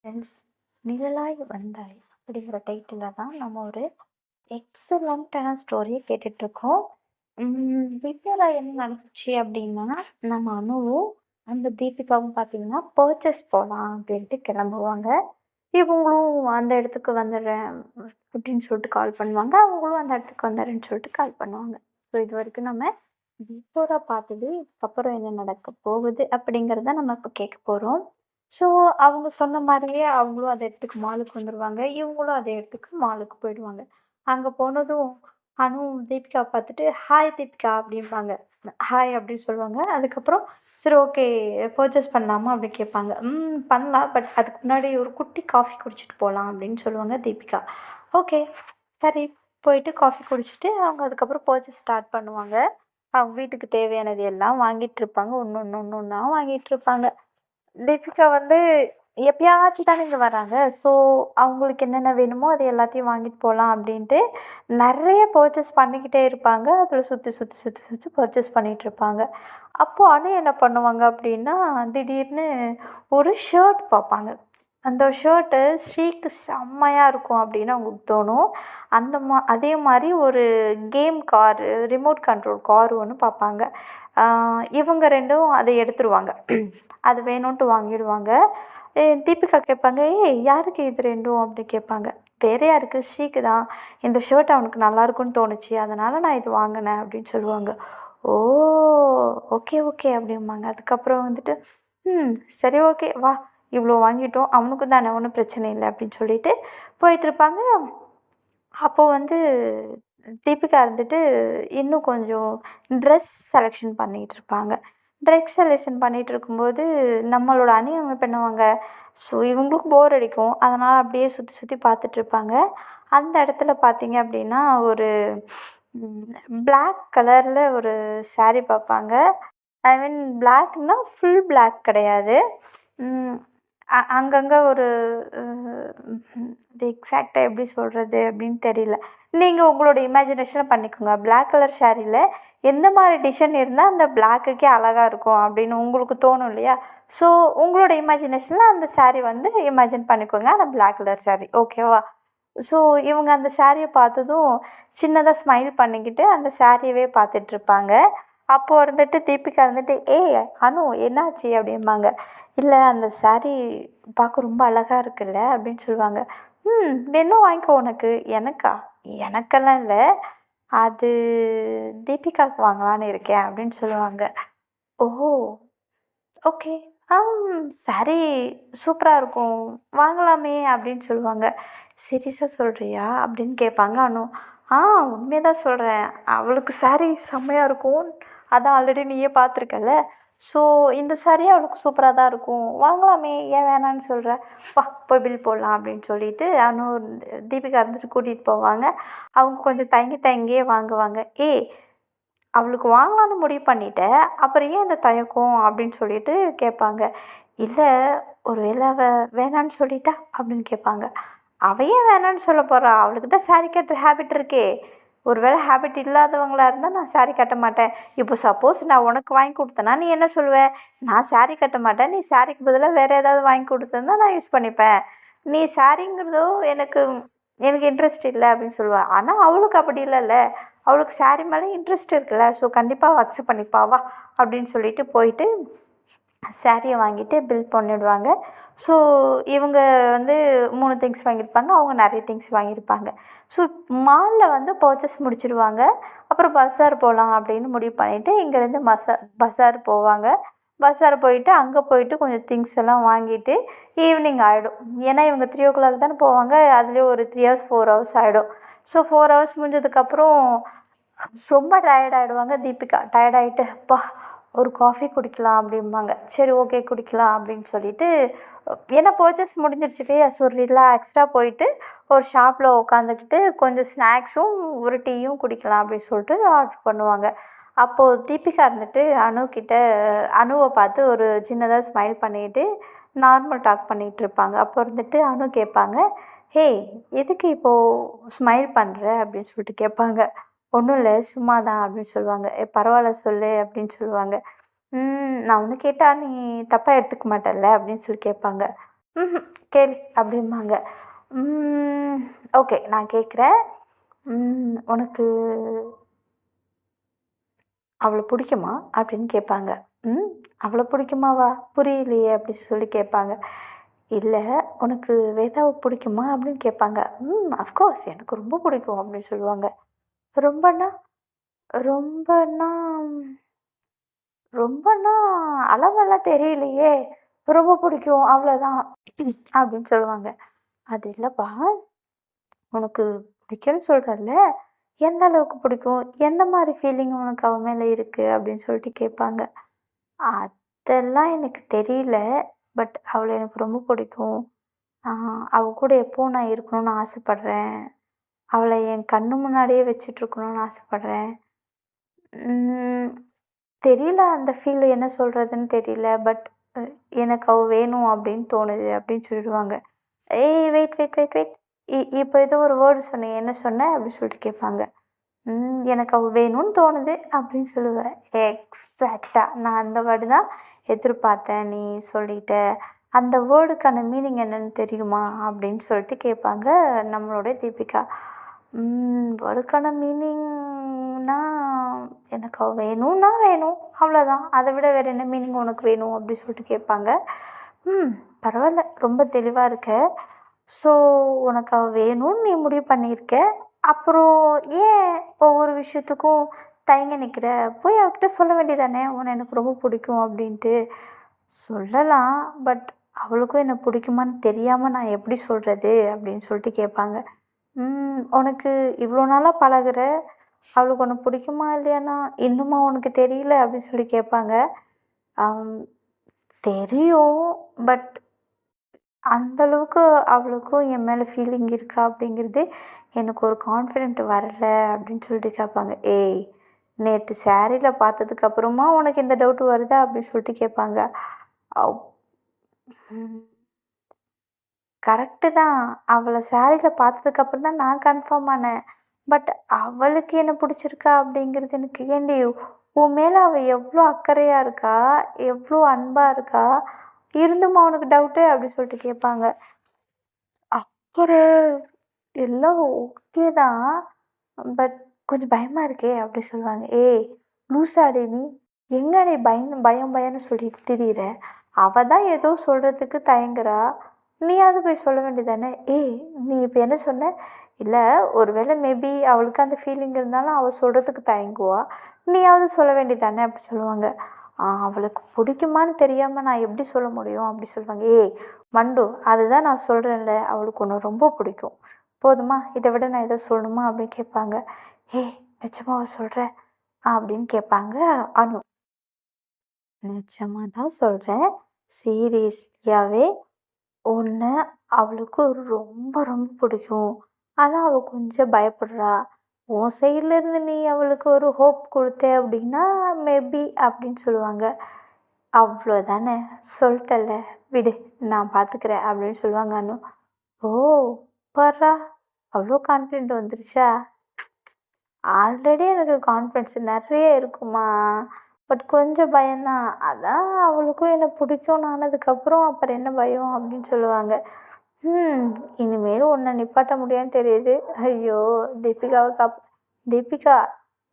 Friends, நிழலாய் வந்தாய் அப்படிங்கிற டைட்டிலில் தான் நம்ம ஒரு எக்ஸலண்ட்டான ஸ்டோரியை கேட்டுட்ருக்கோம். வீட்டில் என்ன நடந்துச்சு அப்படின்னா, நம்ம அனுவும் அந்த தீபிகாவும் பார்த்தீங்கன்னா பர்ச்சேஸ் போகலாம் அப்படின்ட்டு கிளம்புவாங்க. இவங்களும் அந்த இடத்துக்கு வந்துடுறேன் அப்படின்னு சொல்லிட்டு கால் பண்ணுவாங்க. அவங்களும் அந்த இடத்துக்கு வந்துடுறேன்னு சொல்லிட்டு கால் பண்ணுவாங்க. ஸோ இது வரைக்கும் நம்ம பிஃபோராக பார்த்தது, இதுக்கப்புறம் என்ன நடக்க போகுது அப்படிங்கிறத நம்ம இப்போ கேட்க போகிறோம். ஸோ அவங்க சொன்ன மாதிரியே அவங்களும் அந்த இடத்துக்கு மாலுக்கு வந்துருவாங்க. இவங்களும் அதே இடத்துக்கு மாலுக்கு போயிடுவாங்க. அங்க போனதும் அனு தீபிகாவ பார்த்துட்டு, "ஹாய் தீபிகா" அப்படிம்பாங்க. ஹாய் அப்படின்னு சொல்லுவாங்க. அதுக்கப்புறம் சரி ஓகே பர்ச்சேஸ் பண்ணலாமா அப்படி கேட்பாங்க. பண்ணலாம். பட் அதுக்கு முன்னாடி ஒரு குட்டி காஃபி குடிச்சிட்டு போகலாம் அப்படின்னு சொல்லுவாங்க தீபிகா. ஓகே சரி போயிட்டு காஃபி குடிச்சிட்டு அவங்க அதுக்கப்புறம் பர்ச்சேஸ் ஸ்டார்ட் பண்ணுவாங்க. அவங்க வீட்டுக்கு தேவையானது எல்லாம் வாங்கிட்டு இருப்பாங்க. ஒன்று ஒன்று ஒன்று ஒன்றா வாங்கிட்டு இருப்பாங்க. தீபிகா வந்து எப்பயாச்சும் தானே இங்கே வராங்க. ஸோ அவங்களுக்கு என்னென்ன வேணுமோ அது எல்லாத்தையும் வாங்கிட்டு போகலாம் அப்படின்ட்டு நிறைய பர்ச்சேஸ் பண்ணிக்கிட்டே இருப்பாங்க. அதில் சுற்றி சுற்றி சுற்றி சுற்றி பர்ச்சேஸ் பண்ணிகிட்ருப்பாங்க. அப்போது அனு என்ன பண்ணுவாங்க அப்படின்னா, திடீர்னு ஒரு ஷர்ட் பார்ப்பாங்க. அந்த ஷர்ட்டு ஸ்ரீக்கு செம்மையாக இருக்கும் அப்படின்னு அவங்களுக்கு தோணும். அதே மாதிரி ஒரு game car, remote control car ஒன்று பார்ப்பாங்க. இவங்க ரெண்டும் அதை எடுத்துருவாங்க. அது வேணும்ன்ட்டு வாங்கிடுவாங்க. தீபிகா கேட்பாங்க, "ஏய் யாருக்கு இது ரெண்டும்?" அப்படி கேட்பாங்க. "வேற யாருக்கு? ஸ்ரீக்கு தான். இந்த ஷர்ட் அவனுக்கு நல்லாயிருக்குன்னு தோணுச்சு, அதனால் நான் இது வாங்கினேன்" அப்படின்னு சொல்லுவாங்க. "ஓ ஓகே ஓகே" அப்படிம்பாங்க. அதுக்கப்புறம் வந்துட்டு, சரி ஓகே வா, இவ்வளோ வாங்கிட்டோம், அவனுக்கு தானே ஒன்றும் பிரச்சனை இல்லை" அப்படின்னு சொல்லிட்டு போயிட்டுருப்பாங்க. அப்போது வந்து தீபிகா இருந்துட்டு இன்னும் கொஞ்சம் ட்ரெஸ் செலெக்ஷன் பண்ணிகிட்டு இருப்பாங்க. ட்ரெஸ் செலெக்ஷன் பண்ணிகிட்டு இருக்கும்போது நம்மளோட அணி என்ன பண்ணுவாங்க, ஸோ இவங்களுக்கு போர் அடிக்கும். அதனால் அப்படியே சுற்றி சுற்றி பார்த்துட்ருப்பாங்க. அந்த இடத்துல பார்த்தீங்க அப்படின்னா ஒரு பிளாக் கலரில் ஒரு சாரீ பார்ப்பாங்க. ஐ மீன் பிளாக்னா ஃபுல் பிளாக் கிடையாது. அங்கங்கே ஒரு இது எக்ஸாக்டாக எப்படி சொல்கிறது அப்படின்னு தெரியல. நீங்கள் உங்களோட இமேஜினேஷனை பண்ணிக்கோங்க. பிளாக் கலர் ஸாரீல எந்த மாதிரி டிசைன் இருந்தால் அந்த பிளாக்குக்கே அழகாக இருக்கும் அப்படின்னு உங்களுக்கு தோணும் இல்லையா? ஸோ உங்களோட இமேஜினேஷனில் அந்த ஸாரீ வந்து இமேஜின் பண்ணிக்கோங்க. அந்த பிளாக் கலர் ஸாரீ ஓகேவா? ஸோ இவங்க அந்த ஸாரீயை பார்த்ததும் சின்னதாக ஸ்மைல் பண்ணிக்கிட்டு அந்த ஸாரீயவே பார்த்துட்ருப்பாங்க. அப்போது இருந்துட்டு தீபிகா இருந்துட்டு, "ஏய் அனு என்னாச்சு?" அப்படிம்பாங்க. "இல்லை அந்த ஸாரீ பார்க்க ரொம்ப அழகாக இருக்குல்ல" அப்படின்னு சொல்லுவாங்க. வேணுமா வாங்கிக்கோ உனக்கு." "எனக்கா?" "எனக்கெல்லாம் இல்லை, அது தீபிகாவுக்கு வாங்கலான்னு இருக்கேன்" அப்படின்னு சொல்லுவாங்க. "ஓ ஓகே சாரீ சூப்பராக இருக்கும், வாங்கலாமே" அப்படின்னு சொல்லுவாங்க. "சீரியஸாக சொல்கிறியா?" அப்படின்னு கேட்பாங்க அனு. உண்மையாக தான் சொல்கிறேன், அவளுக்கு சாரீ செம்மையாக இருக்கும், அதான் ஆல்ரெடி நீயே பார்த்துருக்கல. ஸோ இந்த சாரீ அவளுக்கு சூப்பராக தான் இருக்கும், வாங்கலாமே, ஏன் வேணான்னு சொல்கிற? வா போய் பில் போடலாம் அப்படின்னு சொல்லிட்டு அனு தீபிகா இருந்துட்டு கூட்டிகிட்டு போவாங்க. அவங்க கொஞ்சம் தயங்கி தயங்கியே வாங்குவாங்க. "ஏய் அவளுக்கு வாங்கலான்னு முடிவு பண்ணிட்ட, அப்புறம் ஏன் இந்த தயக்கம்?" அப்படின்னு சொல்லிட்டு கேட்பாங்க. "இல்லை ஒரு வேளை அவள் வேணான்னு சொல்லிட்டா" அப்படின்னு கேட்பாங்க. "அவ ஏன் வேணான்னு சொல்ல போகிறா? அவளுக்கு தான் சாரீ கட்டுற ஹேபிட் இருக்கே. ஒரு வேளை ஹேபிட் இல்லாதவங்களா இருந்தால் நான் சாரீ கட்ட மாட்டேன். இப்போ சப்போஸ் நான் உனக்கு வாங்கி கொடுத்தேன்னா நீ என்ன சொல்லுவ? நான் சாரீ கட்ட மாட்டேன், நீ சாரீக்கு பதிலாக வேறு ஏதாவது வாங்கி கொடுத்துருந்தா நான் யூஸ் பண்ணிப்பேன். நீ சாரீங்கிறதோ எனக்கு எனக்கு இன்ட்ரெஸ்ட் இல்லை" அப்படின்னு சொல்லுவா. ஆனால் அவளுக்கு அப்படி இல்லைல்ல, அவளுக்கு சாரீ மேலே இன்ட்ரெஸ்ட் இருக்குல்ல. ஸோ கண்டிப்பாக அவள் அக்செப்ட் பண்ணிப்பா வா அப்படின்னு சொல்லிட்டு போயிட்டு சாரியை வாங்கிட்டு பில் பண்ணிவிடுவாங்க. ஸோ இவங்க வந்து 3 திங்ஸ் வாங்கியிருப்பாங்க, அவங்க நிறைய திங்ஸ் வாங்கியிருப்பாங்க. ஸோ மாலில் வந்து பர்ச்சேஸ் முடிச்சிடுவாங்க. அப்புறம் பஸார் போகலாம் அப்படின்னு முடிவு பண்ணிவிட்டு இங்கேருந்து பஸார் போவாங்க. பஸார் போயிட்டு அங்கே போயிட்டு கொஞ்சம் திங்ஸ் எல்லாம் வாங்கிட்டு ஈவினிங் ஆகிடும். ஏன்னா இவங்க 3:00 தானே போவாங்க, அதுலேயே ஒரு 3 ஹவர்ஸ் 4 ஹவர்ஸ் ஆகிடும். ஸோ 4 ஹவர்ஸ் முடிஞ்சதுக்கப்புறம் ரொம்ப டயர்ட் ஆகிடுவாங்க தீபிகா. டயர்ட் ஆகிட்டு, "அப்பா ஒரு காஃபி குடிக்கலாம்" அப்படிம்பாங்க. சரி ஓகே குடிக்கலாம் அப்படின்னு சொல்லிட்டு, ஏன்னா பர்ச்சேஸ் முடிஞ்சிருச்சு இல்லையா? ஸோ ரிலாக்ஸ்டாக போயிட்டு ஒரு ஷாப்பில் உட்காந்துக்கிட்டு கொஞ்சம் ஸ்நாக்ஸும் ஒரு டீயும் குடிக்கலாம் அப்படின்னு சொல்லிட்டு ஆர்டர் பண்ணுவாங்க. அப்போது தீபிகா இருந்துட்டு அனுவை பார்த்து ஒரு சின்னதாக ஸ்மைல் பண்ணிவிட்டு நார்மல் டாக் பண்ணிகிட்டு இருப்பாங்க. அப்போ இருந்துட்டு அனு கேட்பாங்க, "ஹேய் எதுக்கு இப்போது ஸ்மைல் பண்ணுற?" அப்படின்னு சொல்லிட்டு கேட்பாங்க. "ஒன்றும் இல்லை சும்மா தான்" அப்படின்னு சொல்லுவாங்க. பரவாயில்ல சொல்லு" அப்படின்னு சொல்லுவாங்க. நான் ஒன்று கேட்டால் நீ தப்பாக எடுத்துக்க மாட்டல்ல அப்படின்னு சொல்லி கேட்பாங்க. ம்ஹூம் கேளு அப்படிம்பாங்க. ஓகே நான் கேட்குறேன். உனக்கு அவள பிடிக்குமா? அப்படின்னு கேட்பாங்க. ம் அவள பிடிக்குமாவா? புரியலையே அப்படி சொல்லி கேட்பாங்க. இல்ல உனக்கு வேதாவ பிடிக்குமா? அப்படின்னு கேட்பாங்க. அஃப்கோர்ஸ் எனக்கு ரொம்ப பிடிக்கும் அப்படின்னு சொல்லுவாங்க. ரொம்பன்னா? ரொம்பன்னா ரொம்பன்னா அளவெல்லாம் தெரியலையே! ரொம்ப பிடிக்கும் அவ்வளோதான் அப்படின்னு சொல்லுவாங்க. அது இல்லப்பா, உனக்கு பிடிக்கும்னு சொல்றல்ல, எந்த அளவுக்கு பிடிக்கும்? எந்த மாரி ஃபீலிங் உனக்கு அவ மேல இருக்கு? அப்படின்னு சொல்லிட்டு கேட்பாங்க. அதெல்லாம் எனக்கு தெரியல. பட் அவள எனக்கு ரொம்ப பிடிக்கும். ஆ அவ கூட எப்பவும் நான் இருக்கணும்னு ஆசைப்படுறேன். அவள என் கண்ணு முன்னாடியே வச்சுட்ருக்கணும்னு ஆசைப்படுறேன். ம் தெரியல அந்த ஃபீல் என்ன சொல்றதுன்னு தெரியல. பட் அ எனக்கு அவ வேணும் அப்படின்னு தோணுது அப்படின்னு சொல்லிடுவாங்க. ஏய் வெயிட், வெயிட், வெயிட், வெயிட். இப்போ ஏதோ ஒரு வேர்டு சொன்னியே என்ன சொன்ன? அப்படின்னு சொல்லிட்டு கேட்பாங்க. எனக்கு அவ வேணும்னு தோணுது அப்படின்னு சொல்லுவேன். எக்ஸாக்ட்டா நான் அந்த வேர்டு தான் எதிர்பார்த்தேன். நீ சொல்லிட்ட. அந்த வேர்டுக்கான மீனிங் என்னன்னு தெரியுமா? அப்படின்னு சொல்லிட்டு கேட்பாங்க நம்மளுடைய தீபிகா. வேர்டுக்கான மீனிங்னா எனக்கு அவ வேணும்னா வேணும். அவ்வளோதான். அதை விட வேறு என்ன மீனிங் உனக்கு வேணும்? அப்படி சொல்லிட்டு கேட்பாங்க. பரவாயில்ல ரொம்ப தெளிவாக இருக்க. ஸோ உனக்கு அவ வேணும்னு நீ முடிவு பண்ணியிருக்க. அப்புறம் ஏன் ஒவ்வொரு விஷயத்துக்கும் தயங்கி நிற்கிற? போய் அவகிட்ட சொல்ல வேண்டியதானே உன்னை எனக்கு ரொம்ப பிடிக்கும் அப்படின்ட்டு. சொல்லலாம். பட் அவளுக்கும் என்ன பிடிக்குமான்னு தெரியாமல் நான் எப்படி சொல்கிறது அப்படின்னு சொல்லிட்டு கேட்பாங்க. உனக்கு இவ்வளோ நாளாக பழகுற, அவளுக்கு உன்னை பிடிக்குமா இல்லையானா இன்னுமா உனக்கு தெரியல அப்படின்னு சொல்லி கேட்பாங்க. தெரியும். பட் அந்த அளவுக்கு அவளுக்கும் என் மேலே ஃபீலிங் இருக்கா அப்படிங்கிறது எனக்கு ஒரு கான்ஃபிடென்ட் வரல அப்படின்னு சொல்லிட்டு கேட்பாங்க. ஏய் நேற்று சாரியில் பார்த்ததுக்கு அப்புறமா உனக்கு இந்த டவுட் வருதா அப்படின்னு சொல்லிட்டு கேட்பாங்க. கரெக்டு தான். அவளை சாரியில் பார்த்ததுக்கப்புறம் தான் நான் கன்ஃபார்ம் ஆனேன். பட் அவளுக்கு என்ன பிடிச்சிருக்கா அப்படிங்கிறது எனக்கு ஏண்டி உன் மேலே அவள் எவ்வளோ அக்கறையாக இருக்கா, எவ்வளோ அன்பாக இருக்கா, இருந்துமா உனக்கு டவுட்டு அப்படி சொல்லிட்டு கேட்பாங்க. அப்புறம் எல்லாம் ஓகே தான். பட் கொஞ்சம் பயமாக இருக்கே அப்படி சொல்லுவாங்க. ஏய் லூசாடி நீ, எங்கடி பயந்து பயம் பயம்னு சொல்லிட்டு திரியிற? அவ தான் ஏதோ சொல்கிறதுக்கு தயங்குறா. நீயாவது போய் சொல்ல வேண்டியதானே? ஏய் நீ இப்போ என்ன சொன்ன? இல்லை ஒருவேளை மேபி அவளுக்கு அந்த ஃபீலிங் இருந்தாலும் அவள் சொல்கிறதுக்கு தயங்குவா. நீயாவது சொல்ல வேண்டியதானே அப்படி சொல்லுவாங்க. அவளுக்கு பிடிக்குமான்னு தெரியாமல் நான் எப்படி சொல்ல முடியும் அப்படி சொல்லுவாங்க. ஏய் மண்டு அதுதான் நான் சொல்கிறேன்ல, அவளுக்கு ஒன்று ரொம்ப பிடிக்கும். போதுமா? இதை விட நான் எதோ சொல்லணுமா அப்படின்னு கேட்பாங்க. ஏய் நிஜமாவா சொல்கிற அப்படின்னு கேட்பாங்க அனு. நிஜமாக தான் சொல்கிறேன். சீரியஸ்லியாகவே உன்னை அவளுக்கு ரொம்ப ரொம்ப பிடிக்கும். ஆனால் அவள் கொஞ்சம் பயப்படுறா. உன் சைட்லேருந்து நீ அவளுக்கு ஒரு ஹோப் கொடுத்த அப்படின்னா மேபி அப்படின்னு சொல்லுவாங்க. அவ்வளோதானே சொல்லிட்டல்ல விடு நான் பார்த்துக்கிறேன் அப்படின்னு சொல்லுவாங்க அனு. ஓ பாரா அவ்வளோ கான்ஃபிடென்ட் வந்துருச்சா? ஆல்ரெடி எனக்கு கான்ஃபிடென்ஸ் நிறைய இருக்குமா. பட் கொஞ்சம் பயம்தான். அதான் அவளுக்கும் என்னை பிடிக்கும்னு ஆனதுக்கப்புறம் அப்புறம் என்ன பயம் அப்படின்னு சொல்லுவாங்க. இனிமேல் உன்னை நிப்பாட்ட முடியாதுன்னு தெரியுது. ஐயோ தீபிகா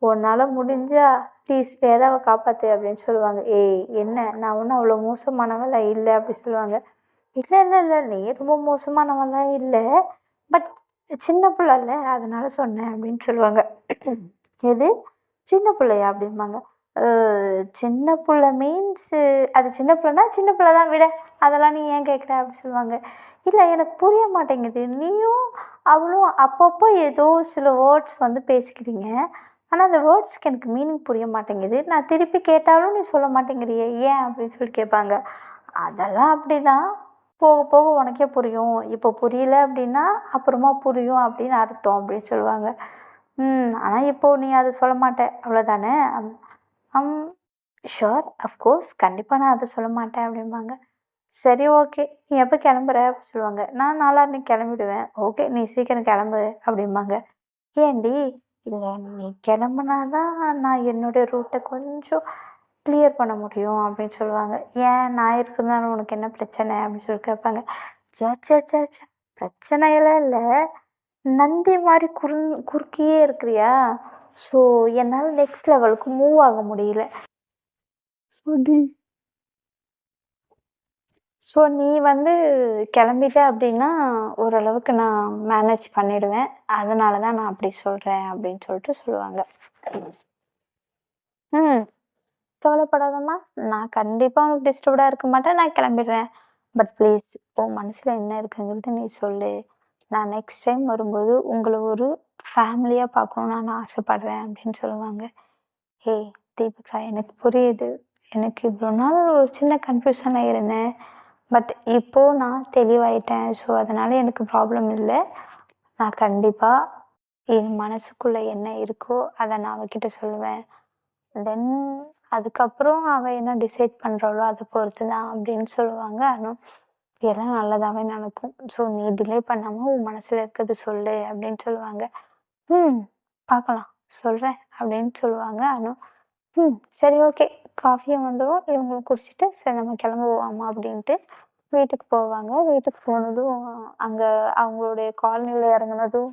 உன்னால் முடிஞ்சா ப்ளீஸ் வேதாவை காப்பாற்று அப்படின்னு சொல்லுவாங்க. ஏய் என்ன நான் ஒன்றும் அவ்வளோ மோசமானவளாம் இல்லை அப்படி சொல்லுவாங்க. இல்லை இல்லை இல்லை நீ ரொம்ப மோசமானவளாம் இல்லை. பட் சின்ன பிள்ளைல அதனால சொன்னேன் அப்படின்னு சொல்லுவாங்க. எது சின்ன பிள்ளையா அப்படிம்பாங்க. சின்ன பிள்ளை மீன்ஸு அது சின்ன பிள்ளைனா சின்ன பிள்ளை தான் விட, அதெல்லாம் நீ ஏன் கேட்குற அப்படி சொல்லுவாங்க. இல்லை எனக்கு புரிய மாட்டேங்குது. நீயும் அவளும் அப்பப்போ ஏதோ சில வேர்ட்ஸ் வந்து பேசிக்கிறீங்க. ஆனால் அந்த வேர்ட்ஸ்க்கு எனக்கு மீனிங் புரிய மாட்டேங்குது. நான் திருப்பி கேட்டாலும் நீ சொல்ல மாட்டேங்கிறியே ஏன் அப்படின்னு சொல்லி கேட்பாங்க. அதெல்லாம் அப்படி தான். போக போக உனக்கே புரியும். இப்போ புரியல அப்படின்னா அப்புறமா புரியும் அப்படின்னு அர்த்தம் அப்படின்னு சொல்லுவாங்க. ஆனால் இப்போது நீ அதை சொல்ல மாட்ட அவ்வளோதானே? ஷுர் அஃப்கோர்ஸ் கண்டிப்பாக நான் அதை சொல்ல மாட்டேன் அப்படிம்பாங்க. சரி ஓகே நீ எப்போ கிளம்புற அப்படி சொல்லுவாங்க. நான் நாளான்னைக்கு கிளம்பிடுவேன். ஓகே நீ சீக்கிரம் கிளம்பு அப்படிம்பாங்க. ஏன்டி? இல்லை நீ கிளம்புனா தான் நான் என்னுடைய ரூட்டை கொஞ்சம் கிளியர் பண்ண முடியும் அப்படின்னு சொல்லுவாங்க. ஏன் நான் இருக்கிறதுனால உனக்கு என்ன பிரச்சனை அப்படின்னு சொல்லி கேட்பாங்க. சே பிரச்சனையெல்லாம் இல்லை. நந்தி மாதிரி குறுக்கியே இருக்கிறியா? ஸோ என்னால் நெக்ஸ்ட் லெவலுக்கு மூவ் ஆக முடியல. ஸோ நீ ஸோ நீ வந்து கிளம்பிட்ட அப்படின்னா ஓரளவுக்கு நான் மேனேஜ் பண்ணிடுவேன். அதனால தான் நான் அப்படி சொல்கிறேன் அப்படின்னு சொல்லிட்டு சொல்லுவாங்க. ம் கவலைப்படாதம்மா, நான் கண்டிப்பாக உனக்கு டிஸ்டர்ப்டாக இருக்க மாட்டேன், நான் கிளம்பிடுறேன். பட் ப்ளீஸ் உன் மனசில் என்ன இருக்குங்கிறது நீ சொல்லு. நான் நெக்ஸ்ட் டைம் வரும்போது உங்களை ஒரு ஃபேமிலியாக பார்க்கணுன்னு நான் ஆசைப்பட்றேன் அப்படின்னு சொல்லுவாங்க. ஏய் தீபிகா, எனக்கு புரியுது. எனக்கு இவ்வளோ நாள் ஒரு சின்ன கன்ஃபியூஷனில் இருந்தேன். பட் இப்போது நான் தெளிவாயிட்டேன். ஸோ அதனால் எனக்கு ப்ராப்ளம் இல்லை. நான் கண்டிப்பாக என் மனசுக்குள்ளே என்ன இருக்கோ அதை நான் அவகிட்ட சொல்லுவேன். தென் அதுக்கப்புறம் அவள் என்ன டிசைட் பண்ணுறாளோ அதை பொறுத்து தான் அப்படின்னு சொல்லுவாங்க. ஆனால் எல்லாம் நல்லதாகவே நடக்கும். ஸோ நீ டிலே பண்ணாமல் உன் மனசில் இருக்கிறது சொல்லு அப்படின்னு சொல்லுவாங்க. பார்க்கலாம், சொல்கிறேன் அப்படின்னு சொல்லுவாங்க. ஆனால் சரி ஓகே, காஃபியும் வந்துடும், இவங்களும் குடிச்சிட்டு சரி நம்ம கிளம்புவோமா அப்படின்ட்டு வீட்டுக்கு போவாங்க. வீட்டுக்கு போனதும் அங்கே அவங்களுடைய காலனியில் இறங்குனதும்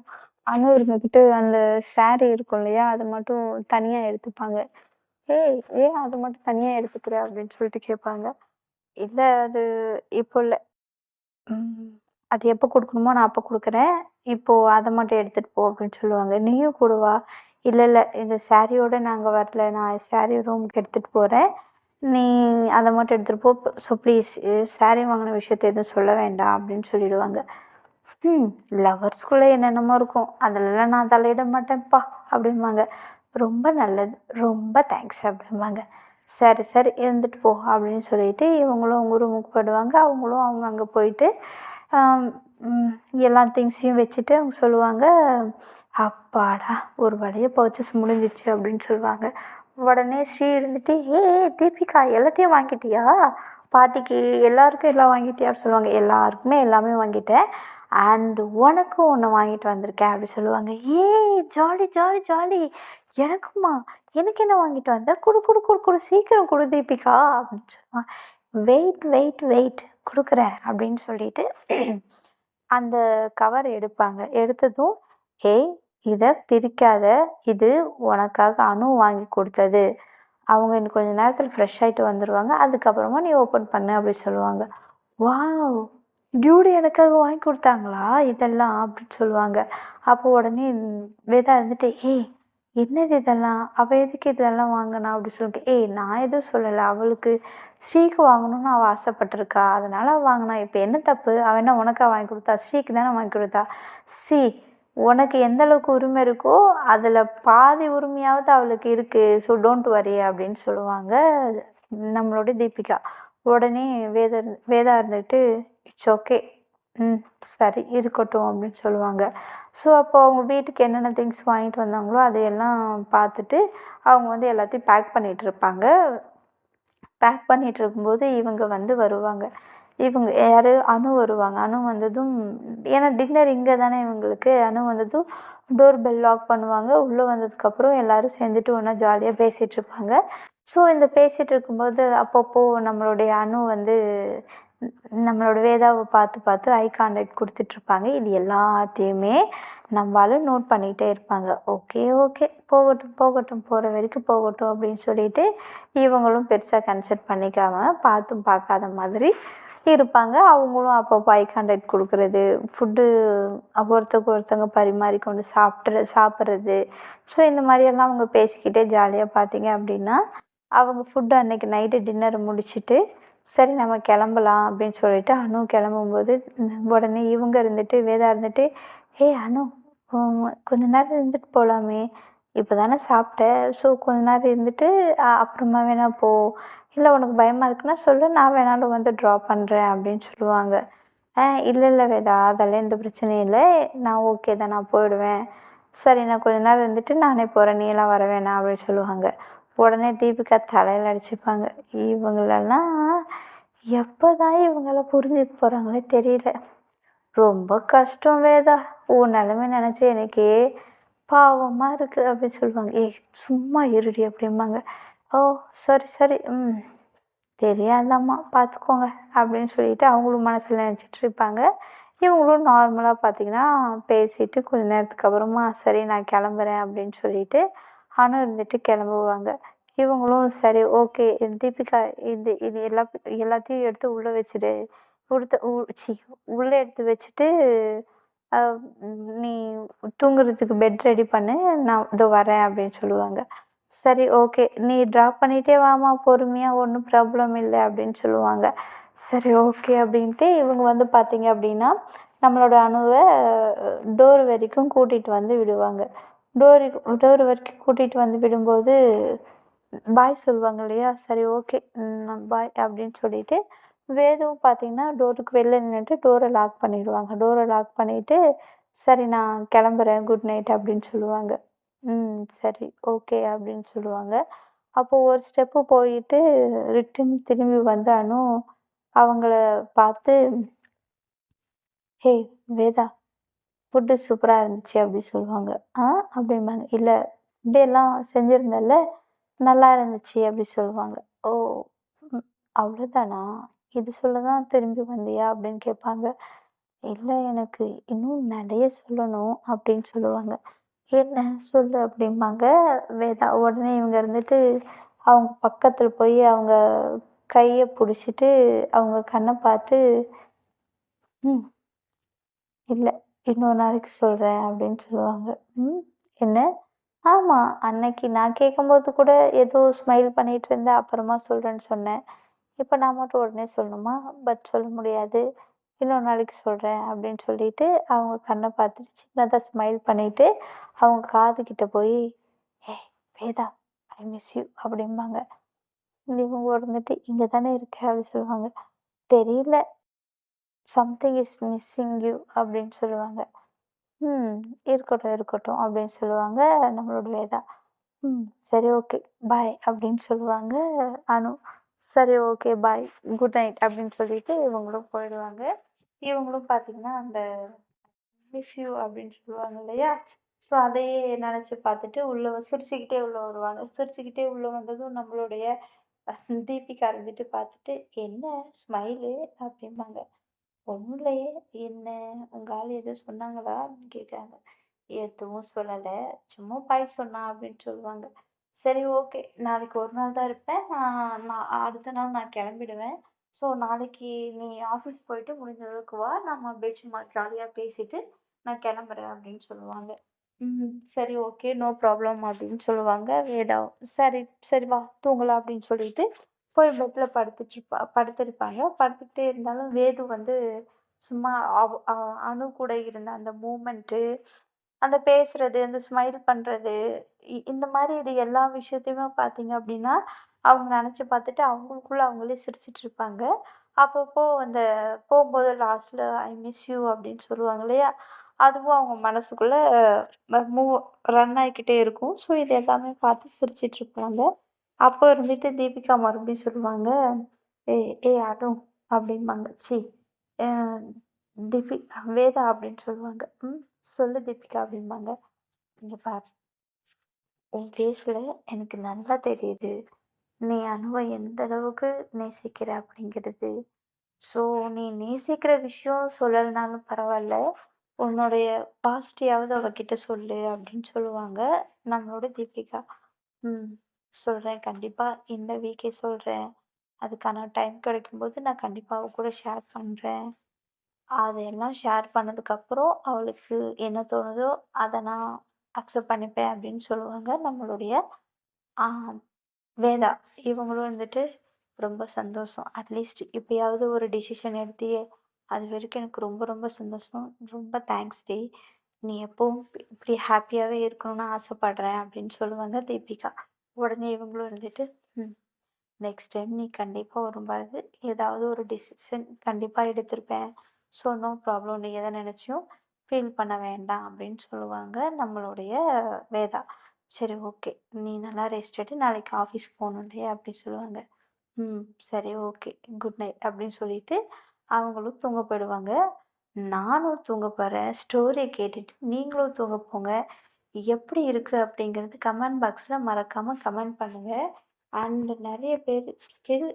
அனு இருந்துக்கிட்டு அந்த சாரீ இருக்கும் இல்லையா, அதை மட்டும் தனியாக எடுத்துப்பாங்க. ஏன் அது மட்டும் தனியாக எடுத்துக்கிற அப்படின்னு சொல்லிட்டு கேட்பாங்க. இல்லை அது இப்போ இல்லை, அது எப்போ கொடுக்கணுமோ நான் அப்போ கொடுக்குறேன், இப்போது அதை மட்டும் எடுத்துகிட்டு போ அப்படின்னு சொல்லுவாங்க. நீயும் கூடவா? இல்லை இல்லை, இந்த சாரியோடு நாங்கள் வரல, நான் சாரீ ரூமுக்கு எடுத்துகிட்டு போகிறேன், நீ அதை மட்டும் எடுத்துகிட்டு போ. ஸோ ப்ளீஸ் சாரீ வாங்கின விஷயத்த எதுவும் சொல்ல வேண்டாம் அப்படின்னு சொல்லிடுவாங்க. லவர்ஸ்குள்ளே என்னென்னமோ இருக்கும், அதிலெல்லாம் நான் தலையிட மாட்டேன்ப்பா அப்படிம்பாங்க. ரொம்ப நல்லது, ரொம்ப தேங்க்ஸ் அப்படிம்பாங்க. சரி சரி இருந்துட்டு போ அப்படின்னு சொல்லிட்டு இவங்களும் அவங்க ரூமுக்கு போயிடுவாங்க. அவங்களும் அவங்க அங்கே போயிட்டு எல்லா திங்ஸையும் வச்சுட்டு அவங்க சொல்லுவாங்க, அப்பாடா ஒரு வழியை பர்ச்சேஸ் முடிஞ்சிச்சு அப்படின்னு சொல்லுவாங்க. உடனே ஸ்ரீ இருந்துட்டு, தீபிகா எல்லாத்தையும் வாங்கிட்டியா? பாட்டிக்கு எல்லாருக்கும் எல்லாம் வாங்கிட்டியா அப்படின்னு சொல்லுவாங்க. எல்லாருக்குமே எல்லாமே வாங்கிட்டேன், அண்ட் உனக்கும் ஒன்று வாங்கிட்டு வந்திருக்கேன் அப்படி சொல்லுவாங்க. ஜாலி ஜாலி ஜாலி, எனக்குமா? எனக்கு என்ன வாங்கிட்டு வந்த? குடு குடு குடு குடு சீக்கிரம் குடு தீபிகா அப்படின்னு சொல்லுவான். வெயிட் வெயிட் வெயிட் கொடுக்குறேன் அப்படின்னு சொல்லிட்டு அந்த கவர் எடுப்பாங்க. எடுத்ததும் இதை பிரிக்காத, இது உனக்காக அனு வாங்கி கொடுத்தது, அவங்க இன்னும் கொஞ்சம் நேரத்தில் ஃப்ரெஷ் ஆகிட்டு வந்துடுவாங்க, அதுக்கப்புறமா நீ ஓப்பன் பண்ணு அப்படி சொல்லுவாங்க. வாவ், டியூடு எனக்காக வாங்கி கொடுத்தாங்களா இதெல்லாம் அப்படின்னு சொல்லுவாங்க. அப்போ உடனே வேதா இருந்துட்டு, என்னது இதெல்லாம், அவள் எதுக்கு இதெல்லாம் வாங்கினா அப்படி சொல்லிட்டு, நான் எதுவும் சொல்லலை, அவளுக்கு ஸ்ரீக்கு வாங்கணும்னு அவள் ஆசைப்பட்டிருக்கா, அதனால் அவள் வாங்கினா, இப்போ என்ன தப்பு? அவள் என்ன உனக்கா வாங்கி கொடுத்தா? ஸ்ரீக்கு தானே வாங்கி கொடுத்தா. உனக்கு எந்த அளவுக்கு உரிமை இருக்கோ அதில் பாதி உரிமையாவது அவளுக்கு இருக்குது, ஸோ டோன்ட் வரி அப்படின்னு சொல்லுவாங்க நம்மளுடைய தீபிகா. உடனே வேதா இருந்துட்டு, இட்ஸ் ஓகே, சரி இருக்கட்டும் அப்படின்னு சொல்லுவாங்க. ஸோ அப்போ அவங்க வீட்டுக்கு என்னென்ன திங்ஸ் வாங்கிட்டு வந்தாங்களோ அதையெல்லாம் பார்த்துட்டு அவங்க வந்து எல்லாத்தையும் பேக் பண்ணிகிட்டு இருப்பாங்க. பேக் பண்ணிகிட்டு இருக்கும்போது இவங்க வந்து வருவாங்க. இவங்க யார்? அனு வருவாங்க. அனு வந்ததும், ஏன்னா டின்னர் இங்கே தானே இவங்களுக்கு, அனு வந்ததும் டோர் பெல் லாக் பண்ணுவாங்க. உள்ளே வந்ததுக்கப்புறம் எல்லோரும் சேர்ந்துட்டு ஒன்றா ஜாலியாக பேசிகிட்டு இருப்பாங்க. ஸோ இந்த பேசிகிட்டு இருக்கும்போது அப்பப்போ நம்மளுடைய அனு வந்து நம்மளோட வேதாவை பார்த்து பார்த்து ஐ கான்டாக்ட் கொடுத்துட்ருப்பாங்க. இது எல்லாத்தையுமே நம்மளால் நோட் பண்ணிகிட்டே இருப்பாங்க. ஓகே ஓகே போகட்டும் போகட்டும், போகிற வரைக்கும் போகட்டும் அப்படின்னு சொல்லிட்டு இவங்களும் பெருசாக கன்சிடர் பண்ணிக்காமல் பார்த்தும் பார்க்காத மாதிரி இருப்பாங்க. அவங்களும் அப்பப்போ ஐ கான்டாக்ட் கொடுக்குறது, ஃபுட்டு ஒருத்தருக்கு ஒருத்தவங்க பரிமாறி கொண்டு சாப்பிட்றது. ஸோ இந்த மாதிரியெல்லாம் அவங்க பேசிக்கிட்டே ஜாலியாக பார்த்தீங்க அப்படின்னா அவங்க ஃபுட்டு அன்றைக்கி நைட்டு டின்னரை முடிச்சுட்டு சரி நம்ம கிளம்பலாம் அப்படின்னு சொல்லிட்டு அனு கிளம்பும்போது உடனே இவங்க இருந்துட்டு வேதா இருந்துட்டு, அனு கொஞ்ச நேரம் இருந்துட்டு போகலாமே, இப்போ தானே சாப்பிட்டேன், ஸோ கொஞ்ச நேரம் இருந்துட்டு அப்புறமா வேணா போ, இல்லை உனக்கு பயமாக இருக்குன்னா சொல்லு, நான் வேணாலும் வந்து ட்ராப் பண்ணுறேன் அப்படின்னு சொல்லுவாங்க. இல்லை இல்லை வேதா, அதெல்லாம் எந்த பிரச்சனையும் இல்லை, நான் ஓகே தான், நான் போயிடுவேன், சரி நான் கொஞ்ச நேரம் இருந்துட்டு நானே போகிறேன், நீ எல்லாம் வர வேணாம் அப்படின்னு சொல்லுவாங்க. உடனே தீபிகா தலையில் அடிச்சுப்பாங்க. இவங்களெல்லாம் எப்போ தான் இவங்களாம் புரிஞ்சுக்க போகிறாங்களே தெரியல, ரொம்ப கஷ்டம் வேதா, உன் நிலமை நினச்சி எனக்கே பாவமாக இருக்குது அப்படின்னு சொல்லுவாங்க. சும்மா இருடி அப்படிம்பாங்க. ஓ சரி சரி, தெரியாதாம்மா பார்த்துக்கோங்க அப்படின்னு சொல்லிட்டு அவங்களும் மனசில் நினச்சிட்டு இருப்பாங்க. இவங்களும் நார்மலா பார்த்தீங்கன்னா, பேசிட்டு கொஞ்ச நேரத்துக்கு அப்புறமா, "சரி நான் கிளம்புறேன்" அப்படின்னு சொல்லிட்டு அனு இருந்துட்டு கிளம்புவாங்க. இவங்களும் சரி ஓகே தீபிகா இது இது எல்லாத்தையும் எடுத்து உள்ளே வச்சுடு. குடுத்து உ சி உள்ளே எடுத்து வச்சுட்டு, அ "நீ தூங்குறதுக்கு பெட் ரெடி பண்ணு. நான் இதோ வரேன்" அப்படின்னு சொல்லுவாங்க. சரி ஓகே. "நீ ட்ராப் பண்ணிட்டே வாம்மா பொறுமையா, ஒண்ணும் ப்ராப்ளம் இல்ல" அப்படின்னு சொல்லுவாங்க. சரி ஓகே அப்படின்ட்டு இவங்க வந்து பார்த்தீங்க அப்படின்னா, நம்மளோட அணுவ டோர் வரைக்கும் கூட்டிட்டு வந்து விடுவாங்க. டோர் வரைக்கும் கூட்டிட்டு வந்து விடும்போது, பாய் சொல்லுவாங்க இல்லையா? சரி ஓகே. பாய் அப்படின்னு சொல்லிட்டு, வேதுவும் பார்த்தீங்கன்னா, டோருக்கு வெளில நின்னுட்டு டோர லாக் பண்ணிடுவாங்க. டோர லாக் பண்ணிட்டு, "சரி நான் கிளம்புறேன். குட் நைட்" அப்படின்னு சொல்லுவாங்க. சரி ஓகே அப்படின்னு சொல்லுவாங்க. அப்போ ஒரு ஸ்டெப்பு போயிட்டு ரிட்டர்ன் திரும்பி வந்த அனு அவங்கள பார்த்து, "ஹேய் வேதா, ஃபுட்டு சூப்பரா இருந்துச்சு" அப்படி சொல்லுவாங்க. "ஆ?" அப்படிம்பாங்க. "இல்ல ஃபுட் எல்லாம் செஞ்சிருந்தேன்ல, நல்லா இருந்துச்சு" அப்படி சொல்லுவாங்க. "ஓ! ம் அவ்வளோதானா? இது சொல்ல தான் திரும்பி வந்தியா?" அப்படின்னு கேட்பாங்க. "இல்ல எனக்கு இன்னும் நெறைய சொல்லணும்" அப்படின்னு சொல்லுவாங்க. "என்ன சொல்லு" அப்படிம்பாங்க வேதா. உடனே இவங்க இருந்துட்டு அவங்க பக்கத்துல போய் அவங்க கைய புடிச்சிட்டு, அவங்க கண்ண பார்த்து, "ம் இல்ல இன்னொரு நாளைக்கு சொல்றேன்" அப்படின்னு சொல்லுவாங்க. "ம் என்ன?" "ஆமா, அன்னைக்கு நான் கேட்கும்போது கூட ஏதோ ஸ்மைல் பண்ணிட்டு இருந்த, அப்புறமா சொல்றேன்னு சொன்னேன். இப்ப நான் மட்டும் உடனே சொல்லணுமா? பட் சொல்ல முடியாது. இன்னொரு நாளைக்கு சொல்றேன்" அப்படின்னு சொல்லிட்டு அவங்க கண்ண பார்த்துட்டு சின்னதா ஸ்மைல் பண்ணிட்டு, அவங்க காது கிட்ட போய், "ஏய் வேதா, ஐ மிஸ் யூ" அப்படிம்பாங்க. இவங்க இருந்துட்டு, "இங்க தானே இருக்க" அப்படி சொல்லுவாங்க. "தெரியல, சம்திங் இஸ் மிஸ்ஸிங் யூ" அப்படின்னு சொல்லுவாங்க. "ம் இருக்கட்டும், இருக்கட்டும்" அப்படின்னு சொல்லுவாங்க நம்மளோட வேதா. சரி ஓகே. பாய்" அப்படின்னு சொல்லுவாங்க அனு. சரி ஓகே பாய். குட் நைட் அப்படின்னு சொல்லிட்டு இவங்களும் போயிடுவாங்க. இவங்களும் பார்த்தீங்கன்னா, அந்த மிஸ் யூ அப்படின்னு சொல்லுவாங்க இல்லையா? ஸோ அதையே நெனச்சு பார்த்துட்டு சிரிச்சுக்கிட்டே உள்ள வருவாங்க. சிரிச்சுக்கிட்டே உள்ள வந்ததும் நம்மளுடைய தீபிகா இருந்துட்டு பார்த்துட்டு, "என்ன ஸ்மைலு?" அப்படிம்பாங்க. "ஒண்ணும் இல்லையே, என்ன உங்க ஆளு எதுவும் சொன்னாங்களா?" அப்படின்னு கேட்குறாங்க. "எதுவும் சொல்லல. சும்மா பாய் சொன்னா" அப்படின்னு சொல்லுவாங்க. "சரி ஓகே. நாளைக்கு ஒரு நாள் தான் இருப்பேன். நான் நான் அடுத்த நாள் நான் கிளம்பிடுவேன். ஸோ நாளைக்கு நீ ஆஃபீஸ் போயிட்டு முடிஞ்ச அளவுக்கு வா. நம்ம அப்படியே சும்மா ஜாலியா பேசிட்டு நான் கிளம்புறேன்" அப்படின்னு சொல்லுவாங்க. சரி ஓகே. நோ ப்ராப்ளம் அப்படின்னு சொல்லுவாங்க வேதாவும். "சரி, சரி வா தூங்கலாம்" அப்படின்னு சொல்லிட்டு போய் பெட்ல படுத்திருப்பாங்க. படுத்துக்கிட்டே இருந்தாலும் வேது வந்து சும்மா அணு கூட இருந்த அந்த மூமெண்ட்டு, அந்த பேசுறது, அந்த ஸ்மைல் பண்றது, இந்த மாரி இது எல்லா விஷயத்தையுமே பார்த்தீங்க அப்படின்னா, அவங்க நெனச்சு பார்த்துட்டு அவங்களுக்குள்ள அவங்களே சிரிச்சுட்டு இருப்பாங்க. அப்பப்போ அந்த போம்போது லாஸ்ட்ல "ஐ மிஸ் யூ" அப்படின்னு சொல்லுவாங்க இல்லையா? அதுவும் அவங்க மனசுக்குள்ள மூவ் ரன் ஆகிக்கிட்டே இருக்கும். ஸோ இது எல்லாமே பார்த்து சிரிச்சுட்டு இருப்பாங்க. அப்போ இருந்துட்டு தீபிகா மறுபடியும் சொல்லுவாங்க, ஏய் அனு" அப்படிம்பாங்க. அ திபி வேதா அப்படின்னு சொல்லுவாங்க. சொல்லு தீபிகா" அப்படிம்பாங்க. "இங்க பாரு, உன் ஃபேஸ்ல எனக்கு நல்லா தெரியுது. நீ அனுவ எந்த அளவுக்கு நேசிக்கிற அப்படிங்கிறது. ஸோ நீ நேசிக்கிற விஷயம் சொல்லலைனாலும் பரவாயில்ல. உன்னுடைய பாசிட்டிவாவது அவகிட்ட சொல்லு" அப்படின்னு சொல்லுவாங்க நம்மளோட தீபிகா. ம். சொல்றேன் கண்டிப்பா. இந்த வீக்கே சொல்றேன். அதுக்கான டைம் கிடைக்கும்போது நான் கண்டிப்பா அவ கூட ஷேர் பண்றேன். அதையெல்லாம் ஷேர் பண்ணதுக்கப்புறம் அவளுக்கு என்ன தோணுதோ, அத நான் அக்செப்ட் பண்ணிப்பேன் அப்படின்னு சொல்லுவாங்க நம்மளுடைய ஆ வேதா. இவங்களும் வந்துட்டு ரொம்ப சந்தோஷம். அட்லீஸ்ட் இப்பயாவது ஒரு டிசிஷன் எடுத்தியே! அது வரைக்கும் எனக்கு ரொம்ப ரொம்ப சந்தோஷம். ரொம்ப தேங்க்ஸ் டி. நீ எப்பவும் இப்படி ஹேப்பியாவே இருக்கணும்னு ஆசைப்படுறேன் அப்படின்னு சொல்லுவாங்க தீபிகா. உடனே இவங்களும் இருந்துட்டு, ம். நெக்ஸ்ட் டைம் நீ கண்டிப்பா வரும்போது ஏதாவது ஒரு டிசிஷன் கண்டிப்பா எடுத்திருப்பேன். So no problem. நீ எத நினைச்சும் ஃபீல் பண்ண வேண்டாம் அப்படின்னு சொல்லுவாங்க நம்மளுடைய வேதா. சரி ஓகே. நீ நல்லா ரெஸ்ட் எடு. நாளைக்கு ஆஃபீஸ் போகணும் இல்லையா? அப்படி சொல்லுவாங்க. சரி ஓகே. குட் நைட் அப்படின்னு சொல்லிட்டு அவங்களும் தூங்க போயிடுவாங்க. நானும் தூங்க போறேன். ஸ்டோரிய கேட்டுட்டு நீங்களும் தூங்க போங்க. எப்படி இருக்கு அப்படிங்கிறது கமெண்ட் பாக்ஸ்ல மறக்காம கமெண்ட் பண்ணுங்க. அண்ட் நெறைய பேர் ஸ்டில்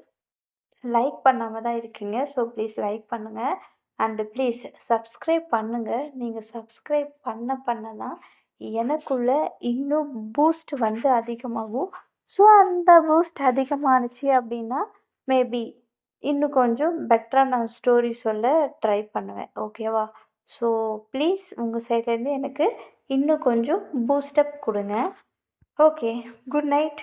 லைக் பண்ணாம தான் இருக்கீங்க. ஸோ ப்ளீஸ் லைக் பண்ணுங்கள். அண்டு ப்ளீஸ் சப்ஸ்கிரைப் பண்ணுங்கள். நீங்கள் சப்ஸ்கிரைப் பண்ண தான் எனக்குள்ள இன்னும் பூஸ்ட் வந்து அதிகமாகும். ஸோ அந்த பூஸ்ட் அதிகமானுச்சு அப்படின்னா மேபி இன்னும் கொஞ்சம் பெட்டராக நான் ஸ்டோரி சொல்ல ட்ரை பண்ணுவேன். ஓகேவா? ஸோ ப்ளீஸ் உங்கள் சைட்லேருந்து எனக்கு இன்னும் கொஞ்சம் பூஸ்டப் கொடுங்க. Okay, good night.